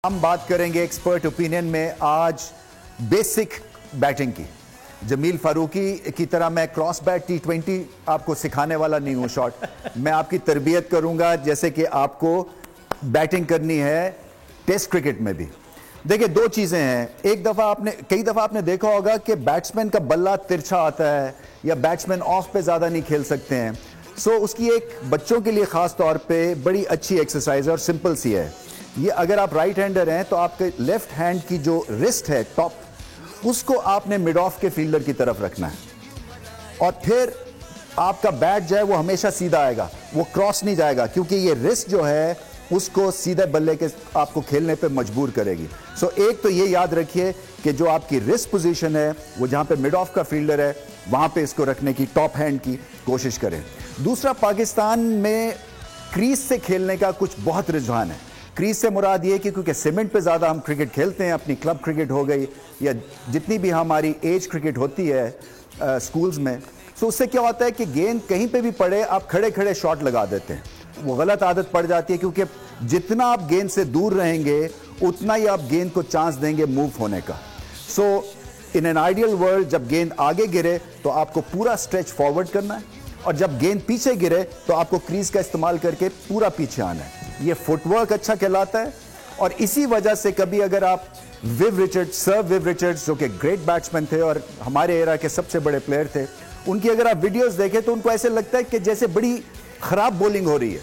हम बात करेंगे एक्सपर्ट ओपिनियन में आज बेसिक बैटिंग की। जमील फारूकी की तरह मैं क्रॉस बैट T20 आपको सिखाने वाला नहीं हूं शॉट। मैं आपकी तरबियत करूंगा जैसे कि आपको बैटिंग करनी है टेस्ट क्रिकेट में भी। देखिए दो चीजें हैं, कई दफा आपने देखा होगा कि बैट्समैन का बल्ला तिरछा आता है या बैट्समैन ऑफ पे ज्यादा नहीं खेल सकते हैं। सो उसकी एक बच्चों के लिए खास तौर पे बड़ी अच्छी एक्सरसाइज और सिंपल सी है। ये अगर आप राइट हैंडर हैं तो आपके लेफ्ट हैंड की जो रिस्ट है टॉप, उसको आपने मिड ऑफ के फील्डर की तरफ रखना है और फिर आपका बैट जो है वो हमेशा सीधा आएगा, वो क्रॉस नहीं जाएगा, क्योंकि ये रिस्ट जो है उसको सीधे बल्ले के आपको खेलने पे मजबूर करेगी। सो एक तो ये याद रखिए कि जो आपकी रिस्ट पोजीशन है वो जहां पे मिड ऑफ का फील्डर है वहां पे इसको रखने की टॉप हैंड की कोशिश करें। दूसरा, पाकिस्तान में क्रीज से खेलने का कुछ बहुत रुझान है। क्रीज से मुराद ये कि क्योंकि सीमेंट पे ज़्यादा हम क्रिकेट खेलते हैं, अपनी क्लब क्रिकेट हो गई या जितनी भी हमारी एज क्रिकेट होती है स्कूल्स में, तो उससे क्या होता है कि गेंद कहीं पे भी पड़े आप खड़े खड़े शॉट लगा देते हैं। वो गलत आदत पड़ जाती है, क्योंकि जितना आप गेंद से दूर रहेंगे उतना ही आप गेंद को चांस देंगे मूव होने का। सो इन एन आइडियल वर्ल्ड जब गेंद आगे गिरे तो आपको पूरा स्ट्रेच फॉरवर्ड करना है, और जब गेंद पीछे गिरे तो आपको क्रीज का इस्तेमाल करके पूरा पीछे आना है। ये फुटवर्क अच्छा कहलाता है। और इसी वजह से कभी अगर आप सर विव रिचर्ड्स जो कि ग्रेट बैट्समैन थे और हमारे एरा के सबसे बड़े प्लेयर थे, उनकी अगर आप वीडियोस देखें तो उनको ऐसे लगता है कि जैसे बड़ी खराब बॉलिंग हो रही है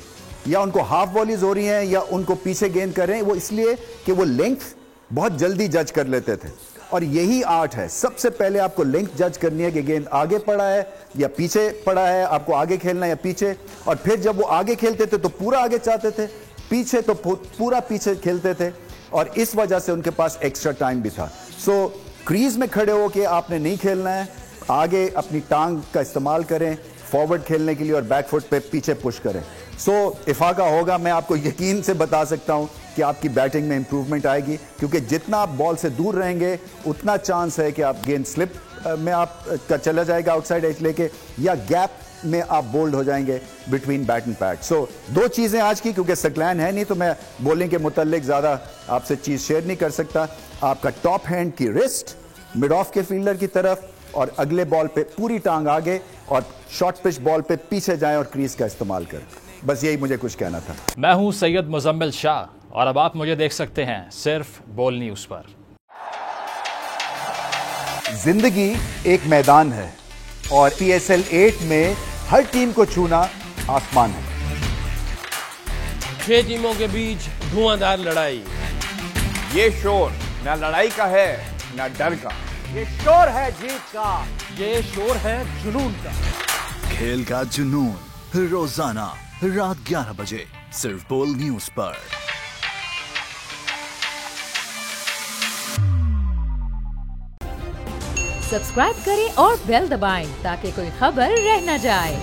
या उनको हाफ बॉलीज हो रही हैं या उनको पीछे गेंद कर रहे हैं। वो इसलिए कि वो लेंथ बहुत जल्दी जज कर लेते थे, और यही आर्ट है। सबसे पहले आपको लेंथ जज करनी है कि गेंद आगे पड़ा है या पीछे पड़ा है, आपको आगे खेलना है या पीछे। और फिर जब वो आगे खेलते थे तो पूरा आगे चाहते थे, पीछे तो पूरा पीछे खेलते थे, और इस वजह से उनके पास एक्स्ट्रा टाइम भी था। सो क्रीज में खड़े होके आपने नहीं खेलना है, आगे अपनी टांग का इस्तेमाल करें फॉरवर्ड खेलने के लिए और बैक फुट पे पीछे पुश करें। सो इफाका होगा। मैं आपको यकीन से बता सकता हूं कि आपकी बैटिंग में इंप्रूवमेंट आएगी, क्योंकि जितना आप बॉल से दूर रहेंगे उतना चांस है कि आप गेंद स्लिप में आप का चला जाएगा आउटसाइड एज लेके, या गैप में आप बोल्ड हो जाएंगे बिटवीन बैट एंड पैड। सो दो चीजें आज की, क्योंकि सकलैन है नहीं तो मैं बॉलिंग के मुतालिक ज्यादा आपसे चीज शेयर नहीं कर सकता। आपका टॉप हैंड की रिस्ट मिड ऑफ के फील्डर की तरफ, और अगले बॉल पे पूरी टांग आगे, और शॉर्ट पिच बॉल पे पीछे जाएं और क्रीज का इस्तेमाल करें। बस यही मुझे कुछ कहना था। मैं हूं सैयद मुजम्मिल शाह और अब आप मुझे देख सकते हैं सिर्फ बोल न्यूज पर। जिंदगी एक मैदान है और PSL 8 में हर टीम को छूना आसमान है। 6 टीमों के बीच धुआंधार लड़ाई। ये शोर ना लड़ाई का है ना डर का, ये शोर है जीत का, ये शोर है जुनून का। खेल का जुनून रोजाना रात 11 बजे सिर्फ बोल न्यूज पर। सब्सक्राइब करें और बेल दबाएं ताकि कोई खबर रह न जाए।